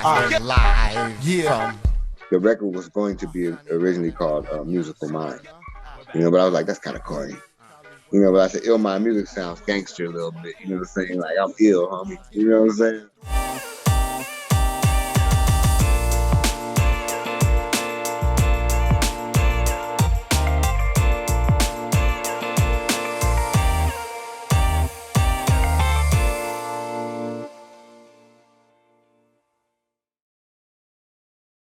Live. Yeah. The record was going to be originally called Musical Mind, but I was like, that's kind of corny. But I said, Ill Mind Music sounds gangster a little bit, you know what I'm saying? Like, I'm ill, homie, you know what I'm saying?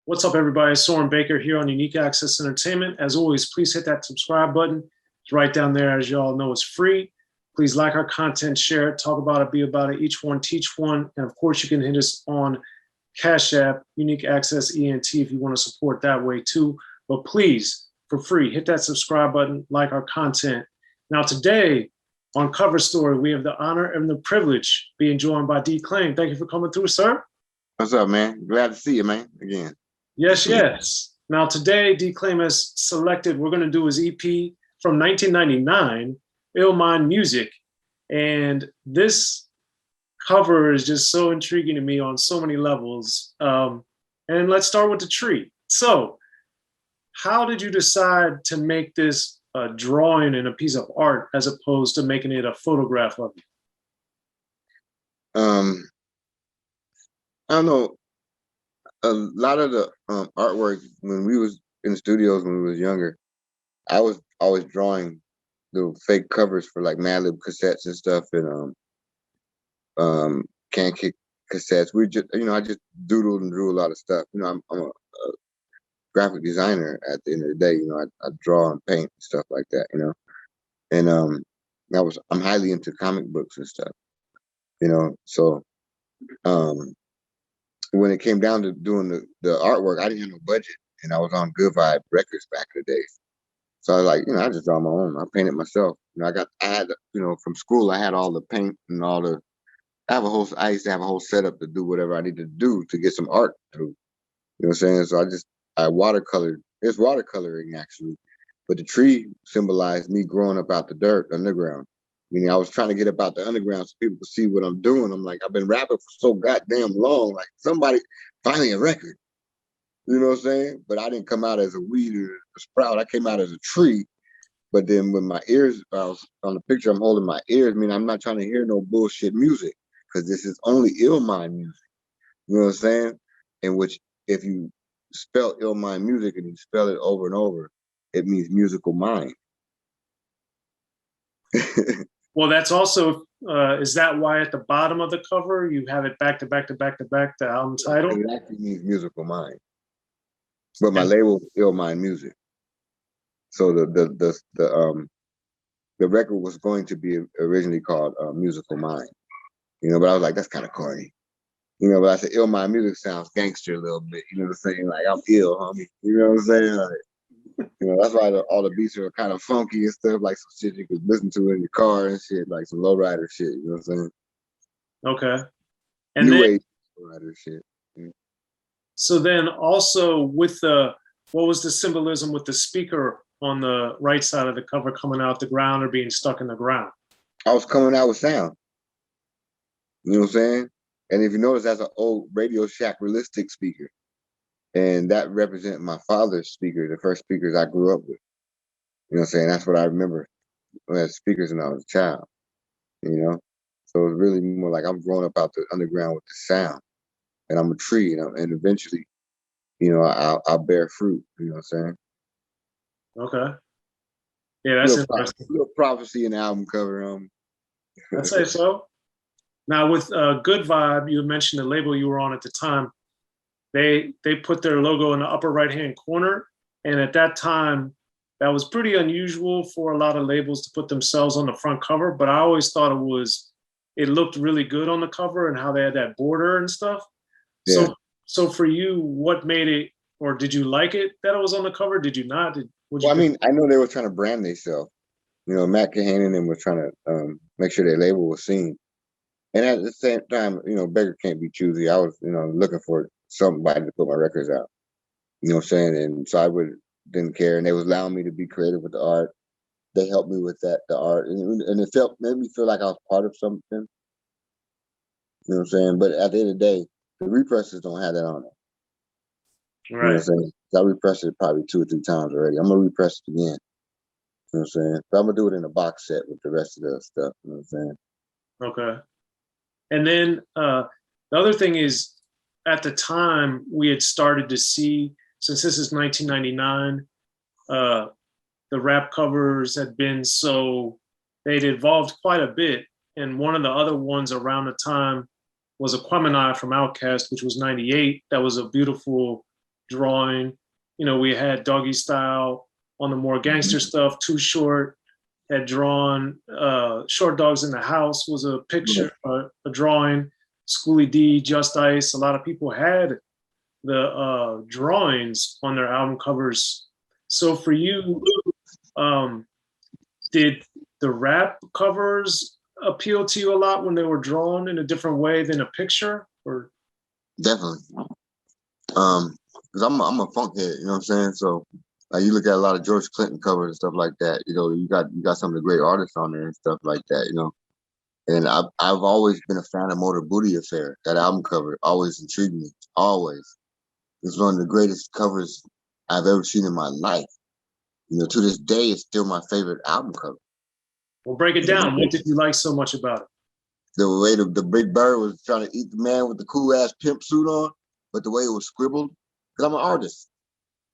What's up, everybody? Soren Baker here on Unique Access Entertainment. As always, please hit that subscribe button. It's right down there. As you all know, it's free. Please like our content, share it, talk about it, be about it, each one, teach one. And of course, you can hit us on Cash App, Unique Access ENT, if you want to support that way too. But please, for free, hit that subscribe button, like our content. Now, today on Cover Story, we have the honor and the privilege being joined by Declaime. Thank you for coming through, sir. What's up, man? Glad to see you, man, again. Yes, yes. Now today, Declaime has selected, we're going to do his EP from 1999, illmindmuzik. And this cover is just so intriguing to me on so many levels. And let's start with the tree. So how did you decide to make this a drawing and a piece of art as opposed to making it a photograph of you? I don't know. A lot of the artwork when we was in the studios when we was younger, I was always drawing little fake covers for like Mad Lib cassettes and stuff, and Can Kick cassettes. We just, I just doodled and drew a lot of stuff. I'm a graphic designer at the end of the day. I draw and paint and stuff like that. And I'm highly into comic books and stuff. So when it came down to doing the artwork, I didn't have no budget, and I was on Good Vibe Records back in the days. So I was like, I just draw my own. I painted myself. I had from school, I had all the paint and all the. I used to have a whole setup to do whatever I needed to do to get some art through. You know what I'm saying? So I watercolored. It's watercoloring actually, but the tree symbolized me growing up out the dirt underground. I was trying to get up out the underground so people could see what I'm doing. I'm like, I've been rapping for so goddamn long. Like, somebody, finally a record. You know what I'm saying? But I didn't come out as a weed or a sprout. I came out as a tree. But then when my ears, I was on the picture, I'm holding my ears. I'm not trying to hear no bullshit music because this is only ill mind music. You know what I'm saying? In which, if you spell ill mind music and you spell it over and over, it means musical mind. Well, that's also, is that why at the bottom of the cover you have it back to back to back to back, the album title? It actually means musical mind. But my label is illmindmuzik. So the record was going to be originally called Musical Mind. But I was like, that's kind of corny. But I said illmindmuzik sounds gangster a little bit. You know what I'm saying? Like, I'm ill, homie. You know what I'm saying? Like, that's why all the beats are kind of funky and stuff, like some shit you could listen to in your car and shit, like some lowrider shit. You know what I'm saying? Okay. And New then, age lowrider shit. Yeah. So then also with what was the symbolism with the speaker on the right side of the cover coming out the ground or being stuck in the ground? I was coming out with sound. You know what I'm saying? And if you notice, that's an old Radio Shack realistic speaker. And that represents my father's speaker, the first speakers I grew up with. You know what I'm saying? That's what I remember as speakers when I was a child. So it's really more like I'm growing up out the underground with the sound. And I'm a tree, and eventually, I'll bear fruit. You know what I'm saying? Okay. Yeah, that's interesting. Little prophecy in the album cover. I'd say so. Now with Good Vibe, you mentioned the label you were on at the time. They put their logo in the upper right-hand corner. And at that time, that was pretty unusual for a lot of labels to put themselves on the front cover. But I always thought it looked really good on the cover and how they had that border and stuff. Yeah. So for you, what made it, or did you like it that it was on the cover? Did you not? I know they were trying to brand themselves. Matt Kahane and them were trying to make sure their label was seen. And at the same time, Baker can't be choosy. I was, looking for somebody to put my records out. You know what I'm saying? And so I didn't care. And they was allowing me to be creative with the art. They helped me with the art. And it made me feel like I was part of something. You know what I'm saying? But at the end of the day, The represses don't have that on it. You know what I'm Right. saying? I repressed it probably 2 or 3 times already. I'm gonna repress it again. You know what I'm saying? But I'm gonna do it in a box set with the rest of the stuff. You know what I'm saying? Okay. And then the other thing is, at the time, we had started to see, since this is 1999, the rap covers had been they'd evolved quite a bit. And one of the other ones around the time was Aquemini from Outkast, which was 98. That was a beautiful drawing. You know, we had Doggy Style on the more gangster stuff. Too Short had drawn Short Dogs in the House was a picture, a drawing. Schoolie D, Just Ice. A lot of people had the drawings on their album covers. So for you, did the rap covers appeal to you a lot when they were drawn in a different way than a picture? Or Definitely. Because I'm a funk head, you know what I'm saying? So like you look at a lot of George Clinton covers and stuff like that, you know, you got some of the great artists on there and stuff like that, you know. And I've always been a fan of Motor Booty Affair. That album cover always intrigued me. Always. It's one of the greatest covers I've ever seen in my life. You know, to this day, it's still my favorite album cover. Well, break it down. What did you like so much about it? The way the big bird was trying to eat the man with the cool ass pimp suit on, but the way it was scribbled, because I'm an artist.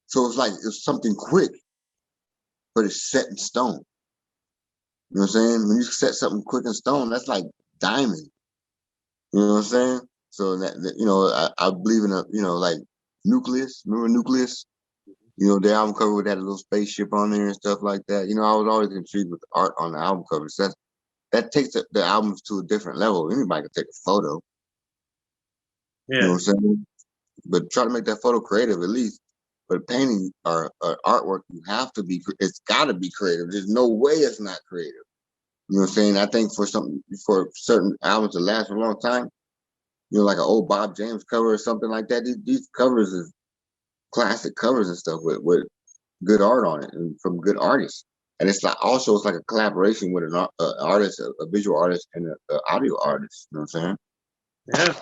So it's like it's something quick, but it's set in stone. You know what I'm saying? When you set something quick in stone, that's like diamond. You know what I'm saying? So you know, I believe in a, you know, like Nucleus. Remember Nucleus? You know, the album cover with that little spaceship on there and stuff like that. You know, I was always intrigued with the art on the album covers. That takes the albums to a different level. Anybody can take a photo. You know Yeah. what I'm saying? But try to make that photo creative at least. But painting or artwork, you have to be. It's got to be creative. There's no way it's not creative. You know what I'm saying? I think for certain albums to last for a long time, you know, like an old Bob James cover or something like that. These covers is classic covers and stuff with good art on it and from good artists. And it's like also it's like a collaboration with an artist, a visual artist, and an audio artist. You know what I'm saying? Yeah.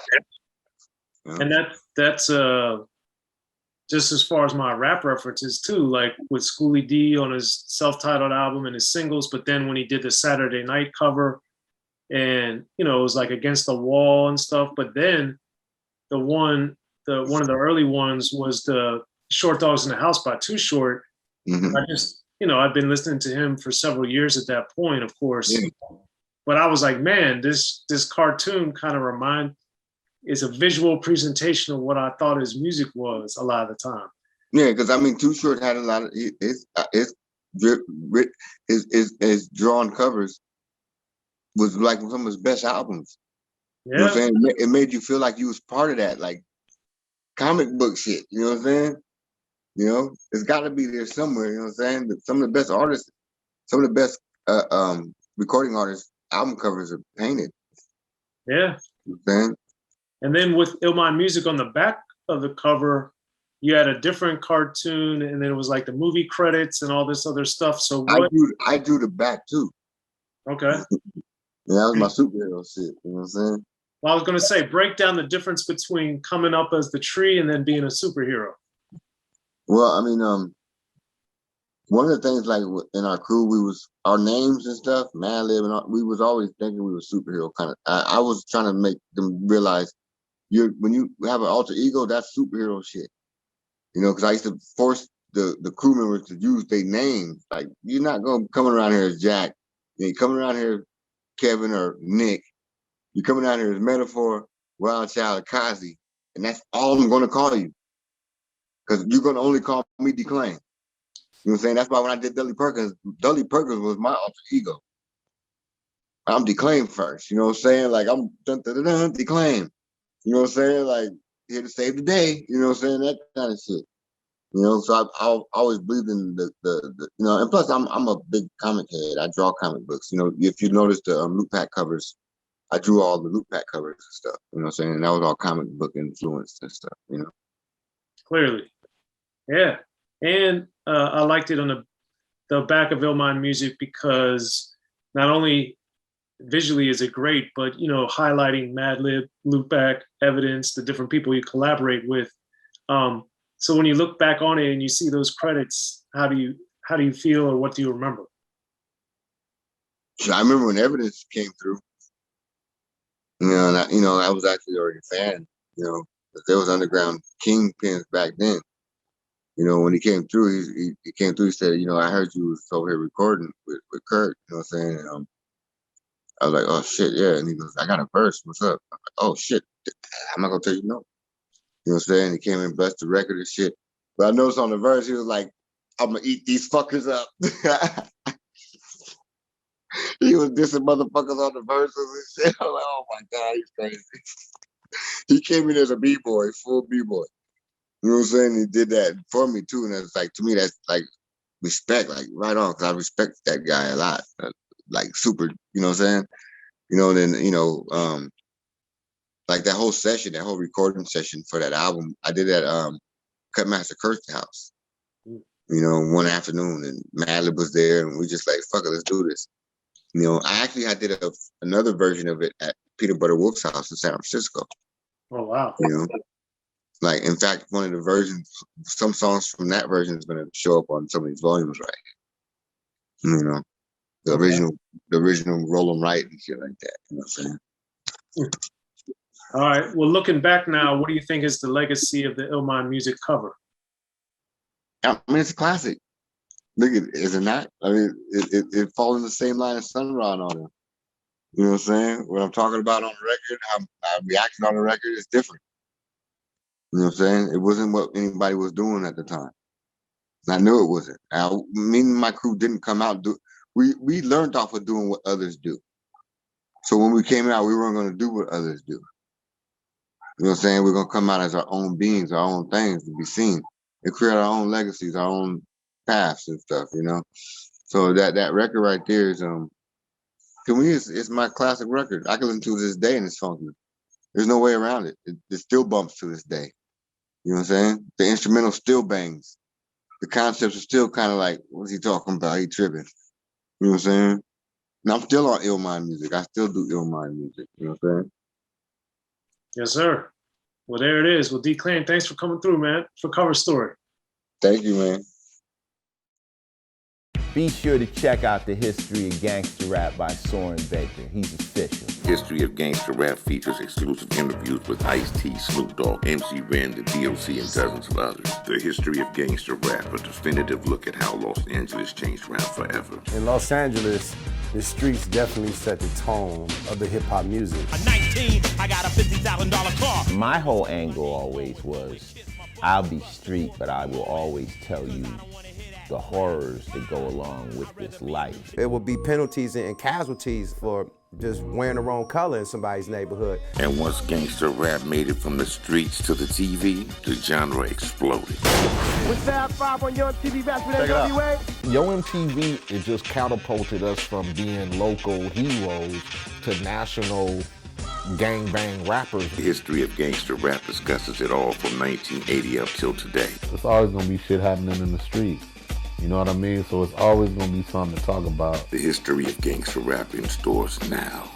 Yeah. And that's just as far as my rap references too, like with Schoolie D on his self-titled album and his singles, but then when he did the Saturday Night cover, and you know, it was like Against the Wall and stuff. But then one of the early ones was the Short Dogs in the House by Too Short. Mm-hmm. I just, you know, I've been listening to him for several years at that point, of course. Yeah. But I was like, man, this cartoon kind of is a visual presentation of what I thought his music was a lot of the time. Yeah, because I mean, Too Short had a lot of his drawn covers was like some of his best albums. Yeah. You know what I'm saying? It made you feel like you was part of that, like comic book shit. You know what I'm saying? You know, it's got to be there somewhere. You know what I'm saying? But some of the best artists, some of the best recording artists, album covers are painted. Yeah. You know what I'm saying? And then with illmindmuzik on the back of the cover, you had a different cartoon, and then it was like the movie credits and all this other stuff. So what? I drew the back too. Okay. Yeah, that was my superhero shit. You know what I'm saying? Well, I was going to say, break down the difference between coming up as the tree and then being a superhero. Well, I mean, one of the things like in our crew, our names and stuff, Madlib, and we was always thinking we were superhero kind of. I was trying to make them realize when you have an alter ego, that's superhero shit. You know, because I used to force the crew members to use their names. Like, you're not going to come around here as Jack. You ain't coming around here Kevin or Nick. You're coming out here as Metaphor, Wild Child, or Kazi, and that's all I'm going to call you. Because you're going to only call me Declaime. You know what I'm saying? That's why when I did Dudley Perkins was my alter ego. I'm Declaime first. You know what I'm saying? Like, I'm Declaime. You know what I'm saying? Like, here to save the day. You know what I'm saying? That kind of shit. You know, so I've always believed in the you know, and plus I'm a big comic head. I draw comic books. You know, if you notice the loot pack covers, I drew all the loot pack covers and stuff. You know what I'm saying? And that was all comic book influenced and stuff. You know, Clearly, yeah. And I liked it on the back of illmindmuzik because not only visually is it great, but highlighting Madlib, Loopback, Evidence, the different people you collaborate with. So when you look back on it and you see those credits, how do you feel, or what do you remember? I remember when Evidence came through. And I was actually already a fan. But there was underground kingpins back then. When he came through, he came through. He said, I heard you was over here recording with Kurt. You know what I'm saying? And, I was like, oh shit, yeah. And he goes, I got a verse. What's up? I'm like, oh shit, I'm not gonna tell you no. You know what I'm saying? He came and blessed the record and shit. But I noticed on the verse, he was like, I'm gonna eat these fuckers up. He was dissing motherfuckers on the verses and shit. I'm like, oh my God, he's crazy. He came in as a B-boy, full B-boy. You know what I'm saying? He did that for me too. And it's like, to me, that's like respect, like right on, because I respect that guy a lot. Like super, you know what I'm saying? Then, like that whole session, that whole recording session for that album, I did at Cutmaster Kurt's house, one afternoon, and Madlib was there, and we just like, fuck it, let's do this. I did another version of it at Peanut Butter Wolf's house in San Francisco. Oh, wow. Like, in fact, one of the versions, some songs from that version is going to show up on some of these volumes, right? The original Roll 'em Right and shit like that. You know what I'm saying? All right. Well, looking back now, what do you think is the legacy of the illmindmuzik cover? I mean, it's a classic. Look at it, is it not? I mean, it falls in the same line as Sunrise on it. You know what I'm saying? What I'm talking about on the record, how my reaction on the record is different. You know what I'm saying? It wasn't what anybody was doing at the time. I knew it wasn't. Me and my crew didn't come out. We learned off of doing what others do. So when we came out, we weren't going to do what others do. You know what I'm saying? We're going to come out as our own beings, our own things to be seen, and create our own legacies, our own paths and stuff, So that record right there is, to me, it's my classic record. I can listen to it this day and it's funky. There's no way around it. It still bumps to this day. You know what I'm saying? The instrumental still bangs. The concepts are still kind of like, what's he talking about? He tripping. You know what I'm saying? And I'm still on illmindmuzik. I still do illmindmuzik. You know what I'm saying? Yes, sir. Well, there it is. Well, Declaime, thanks for coming through, man, for Cover Story. Thank you, man. Be sure to check out the History of Gangster Rap by Soren Baker. He's official. History of Gangster Rap features exclusive interviews with Ice-T, Snoop Dogg, MC Ren, the D.O.C, and dozens of others. The History of Gangster Rap, a definitive look at how Los Angeles changed rap forever. In Los Angeles, the streets definitely set the tone of the hip-hop music. At 19, I got a $50,000 car. My whole angle always was, I'll be street, but I will always tell you the horrors that go along with this life. There will be penalties and casualties for just wearing the wrong color in somebody's neighborhood. And once gangster rap made it from the streets to the TV, the genre exploded. With Fab 5 on Yo MTV back with NWA. Yo MTV, it just catapulted us from being local heroes to national gangbang rappers. The History of Gangster Rap discusses it all from 1980 up till today. It's always gonna be shit happening in the streets. You know what I mean? So it's always gonna be something to talk about. The History of Gangster Rap in stores now.